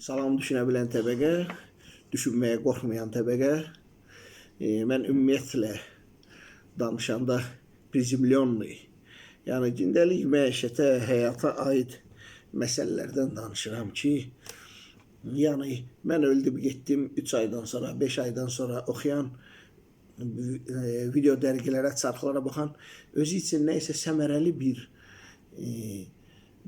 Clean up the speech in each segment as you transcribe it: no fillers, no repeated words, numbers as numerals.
Salam düşünə bilən təbəqə, düşünməyə qorxmayan təbəqə. Mən ümumiyyətlə danışanda prizmlyonlu, yəni gündəlik məişətə, həyata aid məsələlərdən danışıram ki, yəni mən öldüm getdim 3 aydan sonra, 5 aydan sonra oxuyan, video dərgilərə, çarxlara baxan, özü üçün nəysə səmərəli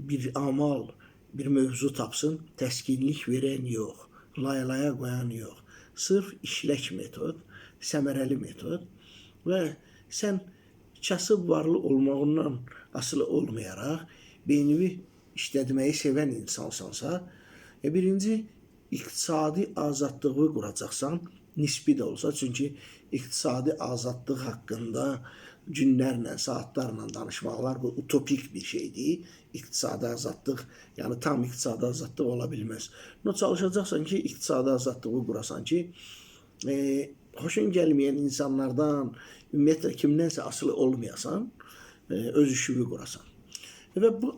bir amal, bir mövzu tapsın, təskinlik verən yox, laylaya qoyan yox. Sırf işlək metod, səmərəli metod və sən kasıb varlı olmağından asılı olmayaraq beynini işlətməyi sevən insansansa, birinci iqtisadi azadlığı quracaqsan, nisbi də olsa, çünki iqtisadi azadlıq haqqında günlərlə, saatlarla danışmaqlar bu utopik bir şeydir. İqtisadi azadlıq, yəni tam iqtisadi azadlıq ola bilməz. Çalışacaqsan ki, iqtisadi azadlığı qurasan ki, xoşun gəlməyən insanlardan, ümumiyyətlə kimdənsə asılı olmayasan, öz işini qurasan. Və bu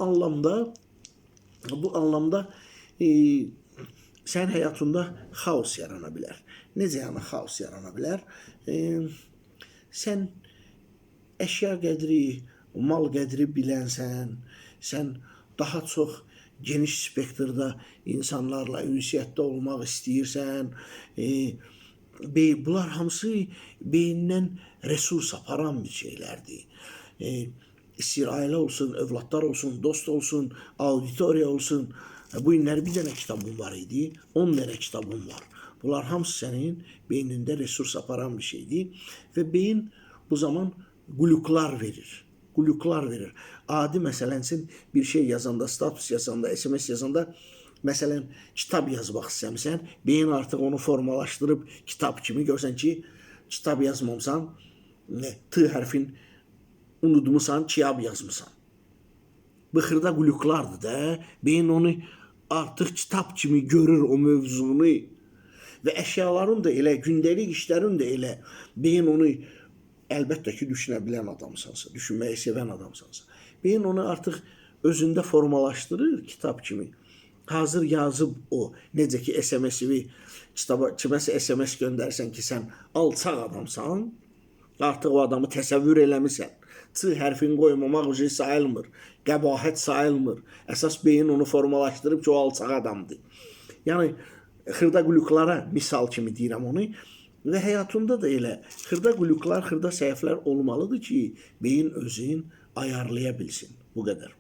anlamda sən həyatında xaos yarana bilər. Necə yəni xaos yarana bilər? Sən əşya qədri, mal qədri bilənsən, sən daha çox geniş spektrdə insanlarla ünsiyyətdə olmaq istəyirsən, bunlar hamısı beynindən resurs aparan bir şeylərdir. İstəyir ailə olsun, övladlar olsun, dost olsun, auditoriya olsun. Bu günlər bir dənə kitabım var idi, 10 dənə kitabım var. Bunlar hamısı sənin beynində resurs aparan bir şeydir və beyin bu zaman quluklar verir. Quluklar verir. Adi məsələn üçün bir şey yazanda, status yazanda, SMS yazanda, məsələn kitab yazmaq istəmirsən, beyin artıq onu formalaşdırıb kitab kimi görsən ki, kitab yazmamısan, T hərfin unutmusan, kiyab yazmısan. Bu xırda quluklardır da, beyin onu artıq kitab kimi görür o mövzunu və əşyaların da elə, gündəlik işlərin də elə, beyin onu əlbəttə ki, düşünə bilən adamsansa, düşünməyi sevən adamsansa, beyin onu artıq özündə formalaşdırır kitab kimi. Hazır yazıb o, necə ki, SMS-i kiməsə SMS göndərsən ki, sən alçaq adamsan, artıq o adamı təsəvvür eləmirsən. C hərfini qoymamaq üzrə sayılmır, qəbahət sayılmır. Əsas beyin onu formalaşdırıb ki, o alçaq adamdır. Yəni, xırda quluklara misal kimi deyirəm onu. Və həyatında da elə xırda quluklar, xırda səhvlər olmalıdır ki, beyin özün ayarlaya bilsin. Bu qədər.